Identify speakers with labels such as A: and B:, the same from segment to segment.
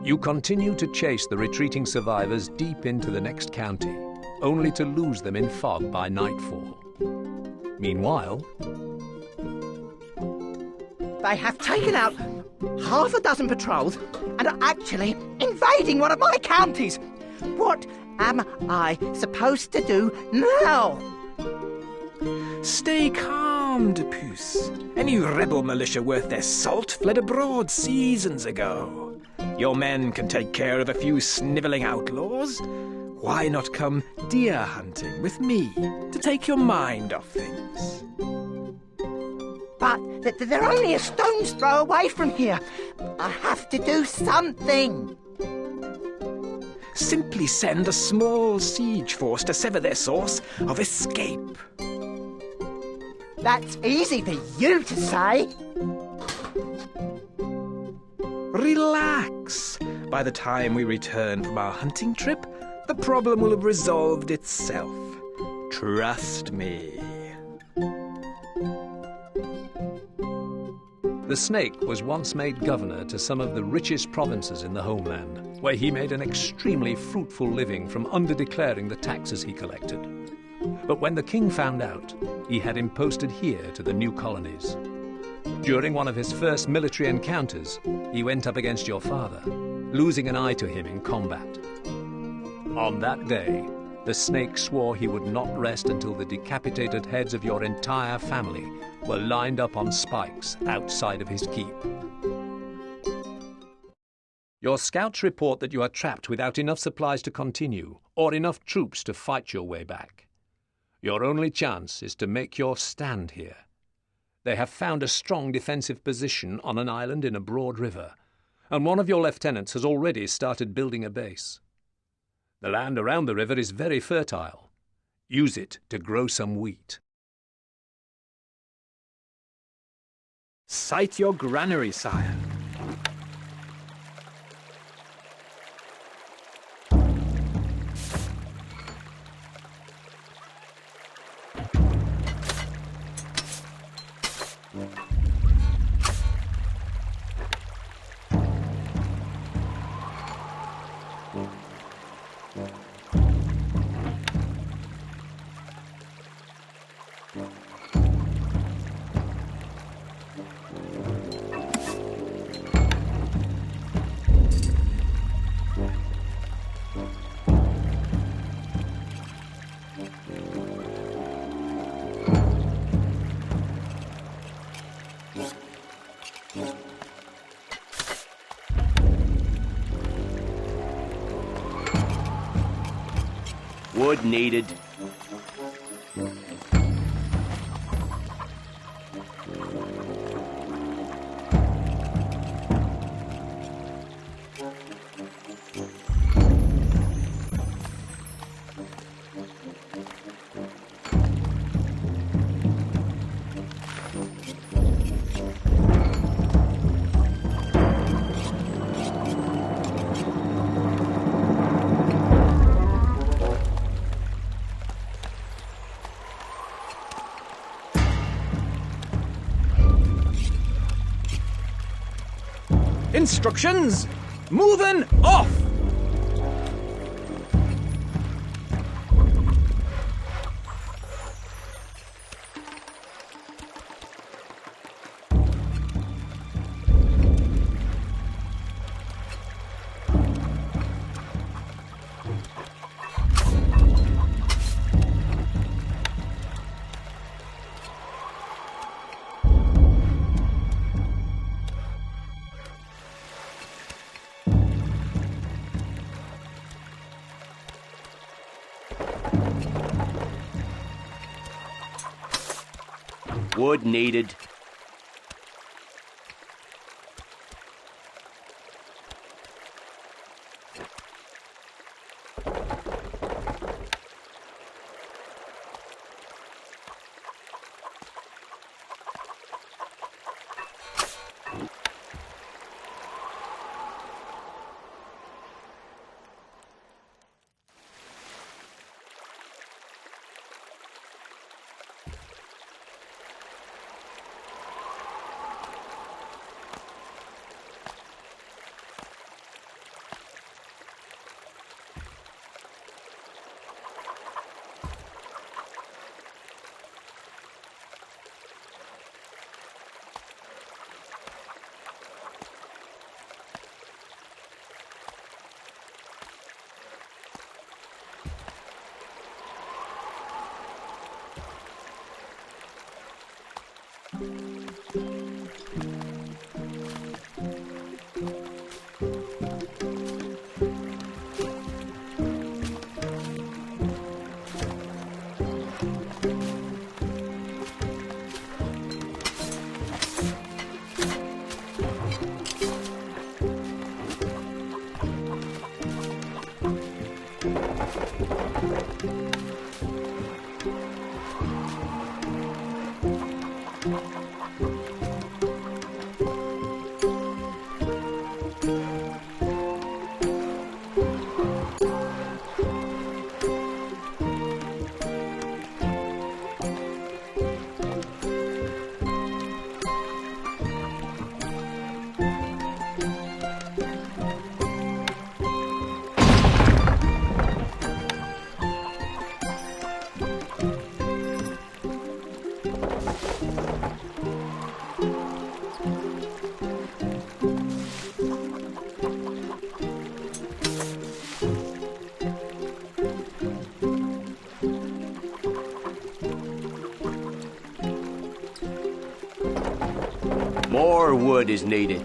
A: You continue to chase the retreating survivors deep into the next county, only to lose them in fog by nightfall. Meanwhile,
B: they have taken out half a dozen patrols and are actually invading one of my counties. What am I supposed to do now?
C: Stay calm, de Puce. Any rebel militia worth their salt fled abroad seasons ago. Your men can take care of a few snivelling outlaws. Why not come deer hunting with me to take your mind off things?
B: But they're only a stone's throw away from here. I have to do something.
C: Simply send a small siege force to sever their source of escape.
B: That's easy for you to say.
C: Relax. By the time we return from our hunting trip, the problem will have resolved itself. Trust me.
A: the snake was once made governor to some of the richest provinces in the homeland, where he made an extremely fruitful living from underdeclaring the taxes he collected. But when the king found out, he had him posted here to the new colonies. During one of his first military encounters, he went up against your father, losing an eye to him in combat. On that day, the snake swore he would not rest until the decapitated heads of your entire family were lined up on spikes outside of his keep. Your scouts report that you are trapped without enough supplies to continue, or enough troops to fight your way back. Your only chance is to make your stand here. They have found a strong defensive position on an island in a broad river, and one of your lieutenants has already started building a base. The land around the river is very fertile. Use it to grow some wheat.
C: Site your granary, sire.
D: Wood needed.
C: Instructions! Moving off!
D: Wood needed. More wood is needed.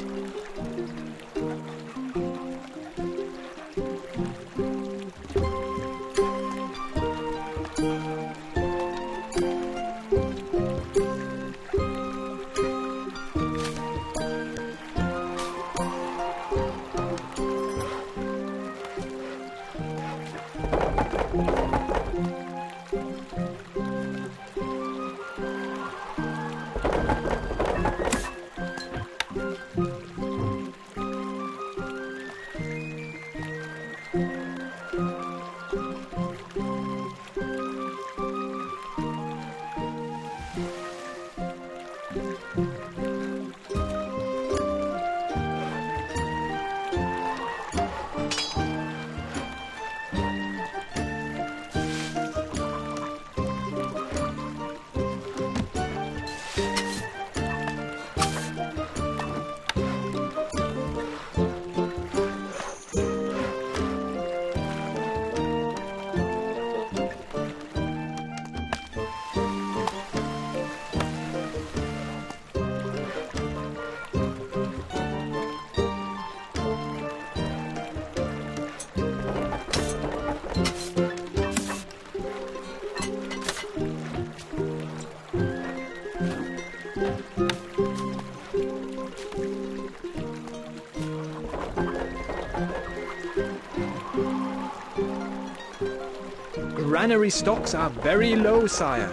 C: Granary stocks are very low, sire.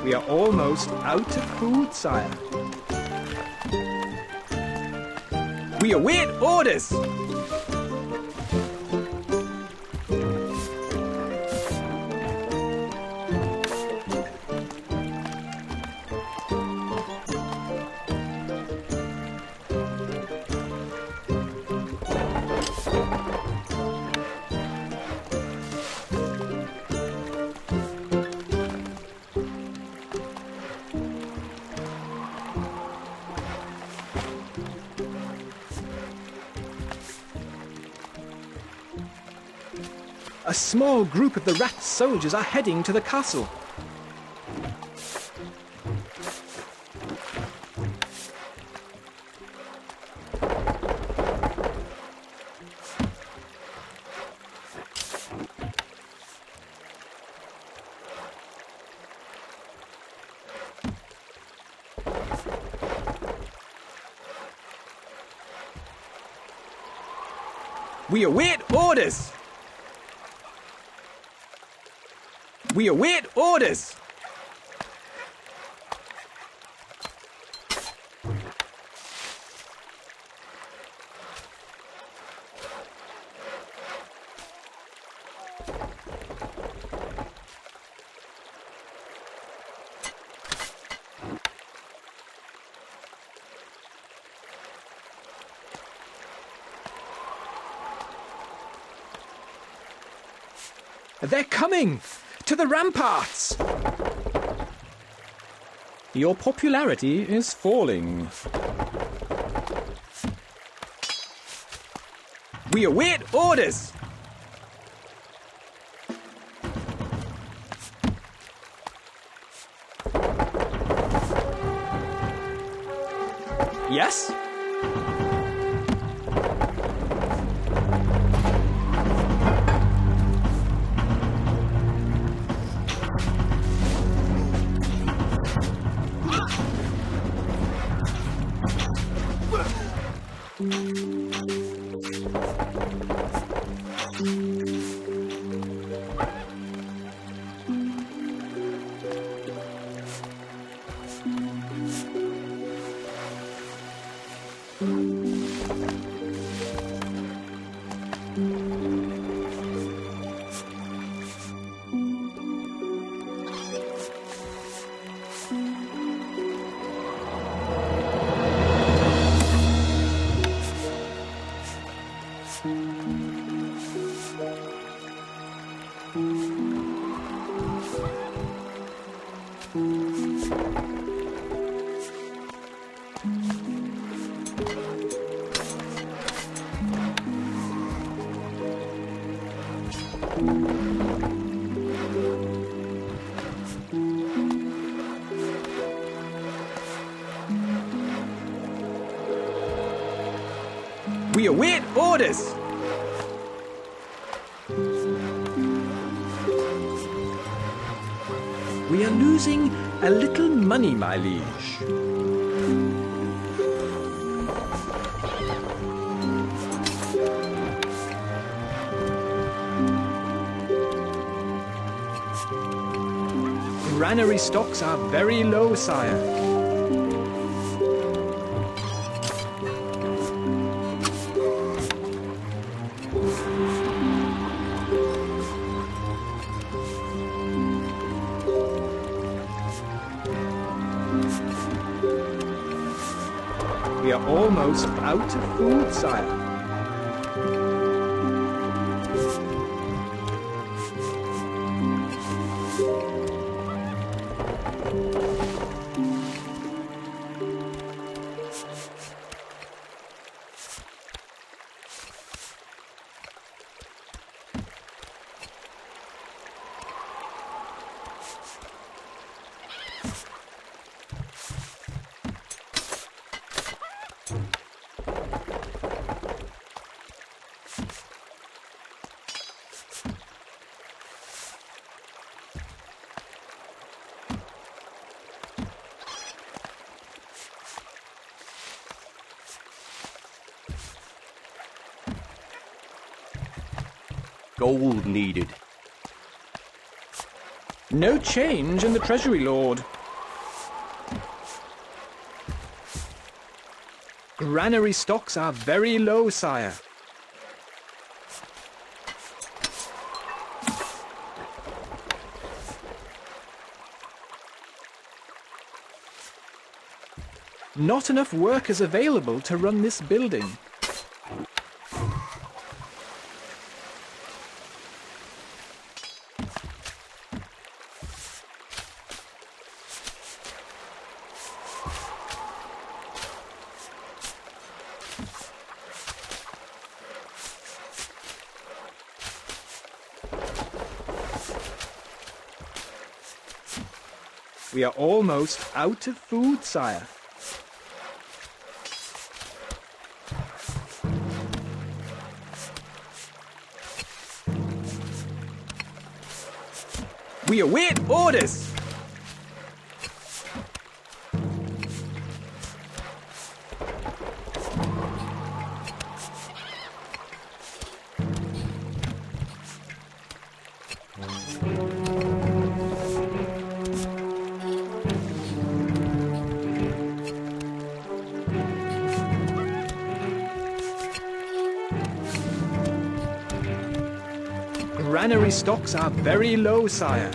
C: We are almost out of food, sire. We await orders! A small group of the rat soldiers are heading to the castle. We await orders! We await orders! They're coming! To the ramparts! Your popularity is falling. We await orders! Yes? We await orders! We are losing a little money, my liege. Granary stocks are very low, sire. We are almost out of food, sire.
D: Gold needed.
C: No change in the treasury, lord. Granary stocks are very low, sire. Not enough workers available to run this building. We are almost out of food, sire. We await orders! Granary stocks are very low, sire.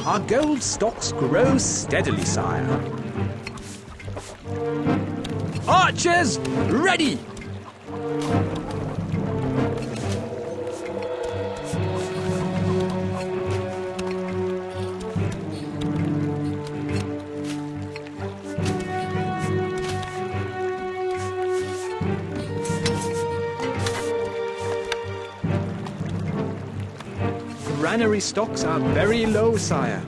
C: Our gold stocks grow steadily, sire. Archers, ready! Granary stocks are very low, sire.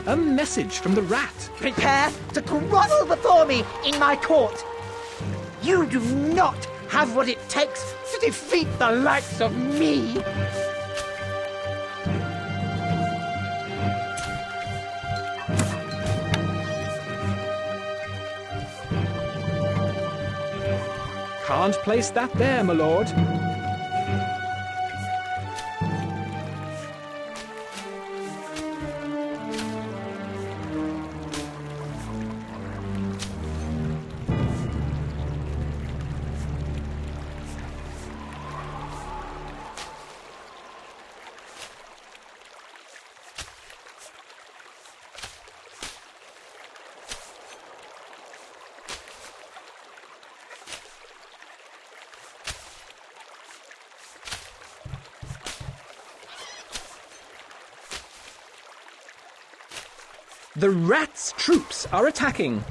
C: A message from the rat.
B: Prepare to grovel before me in my court. You do not have what it takes to defeat the likes of me.
C: Can't place that there, my lord. The rat's troops are attacking.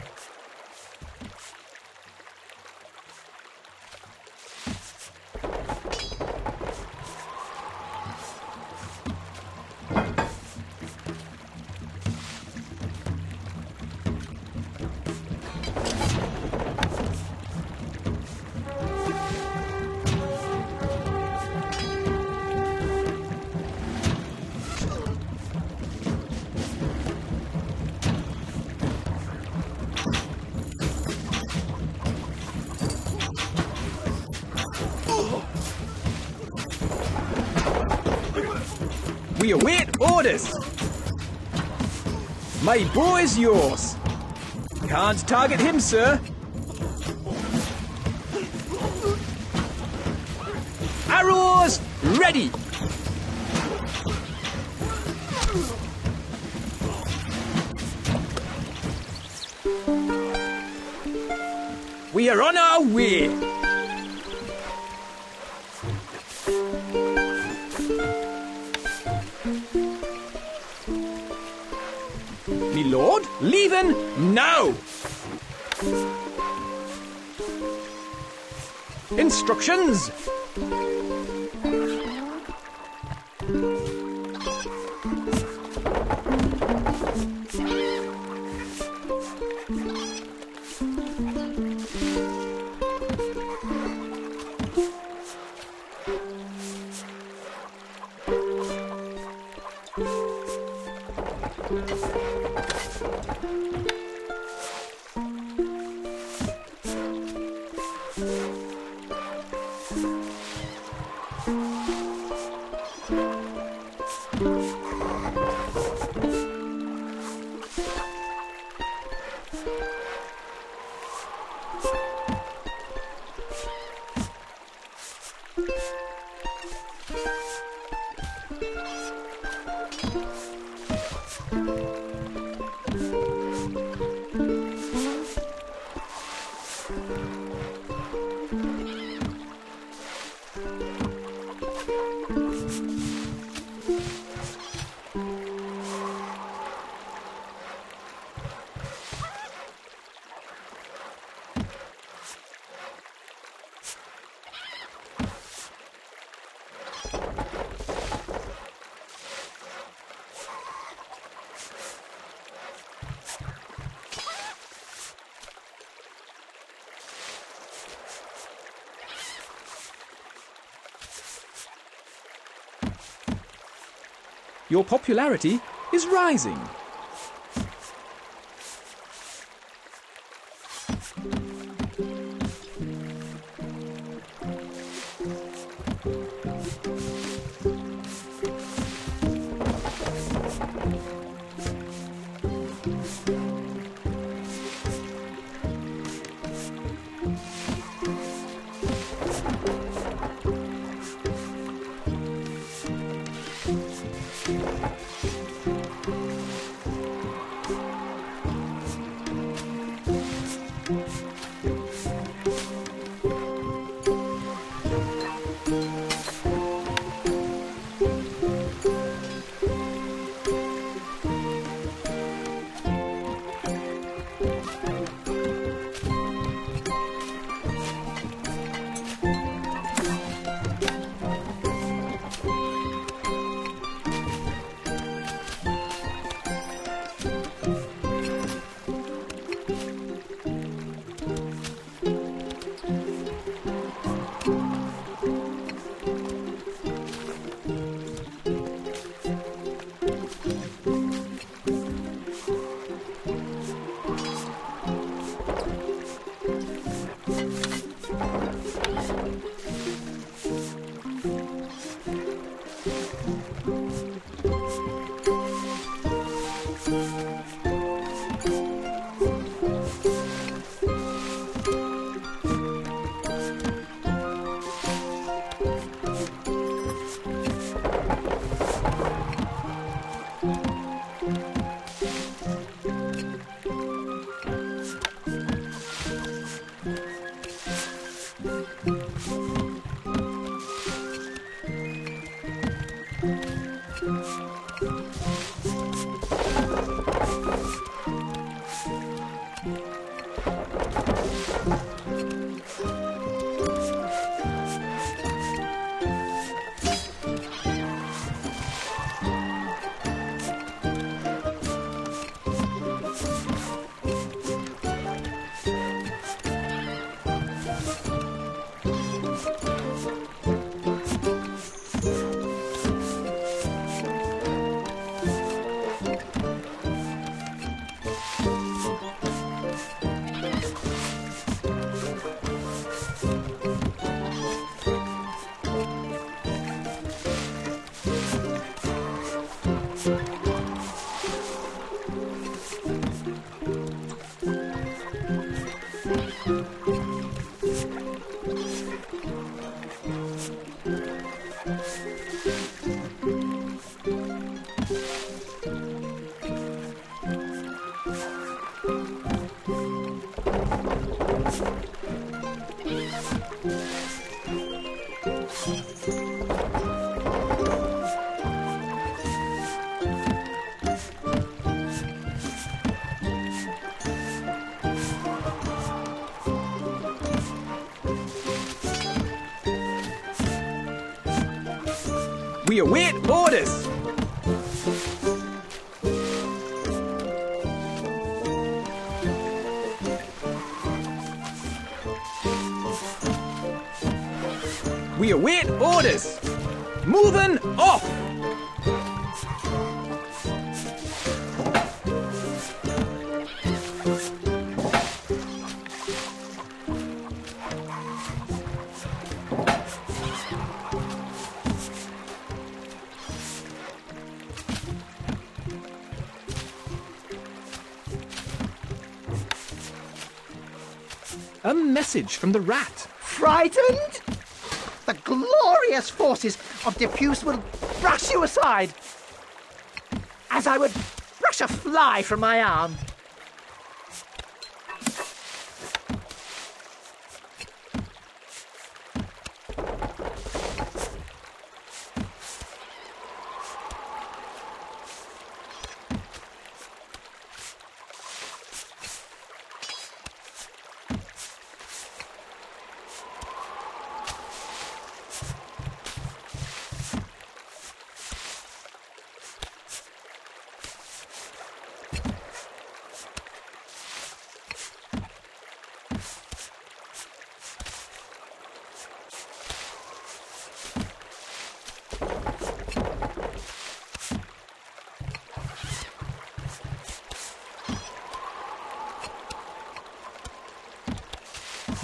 C: We await orders. My bow is yours. Can't target him, sir. Arrows ready. We are on our way. Me lord, leaving now. Instructions. Your popularity is rising. We await orders! We await orders! Moving off! A message from the rat.
B: Frightened? The glorious forces of Diffuse will brush you aside, as I would brush a fly from my arm.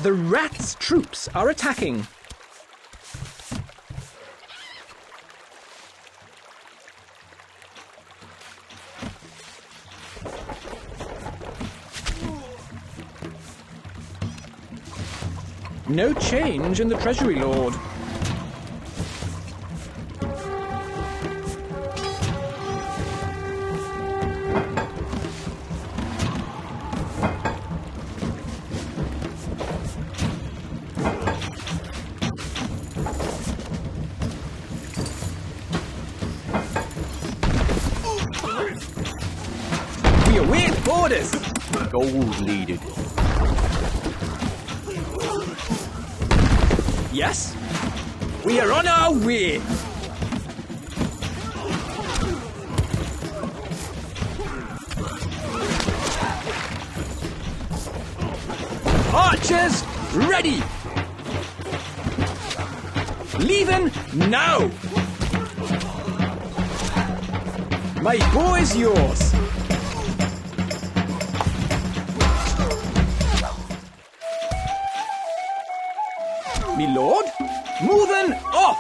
C: The rat's troops are attacking. No change in the Treasury Lord. We await orders.
D: Gold needed.
C: Yes, we are on our way. Archers, ready. Leaving now. My bow is yours. Me lord, moving off!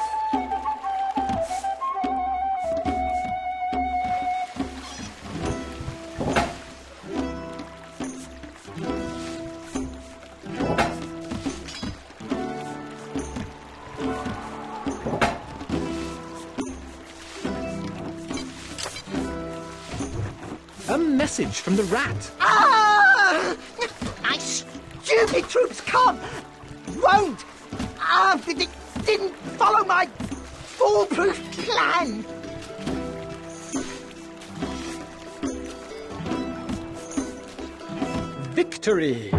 C: A message from the rat.
B: Ah! My stupid troops can't, won't, they didn't follow my foolproof plan.
C: Victory!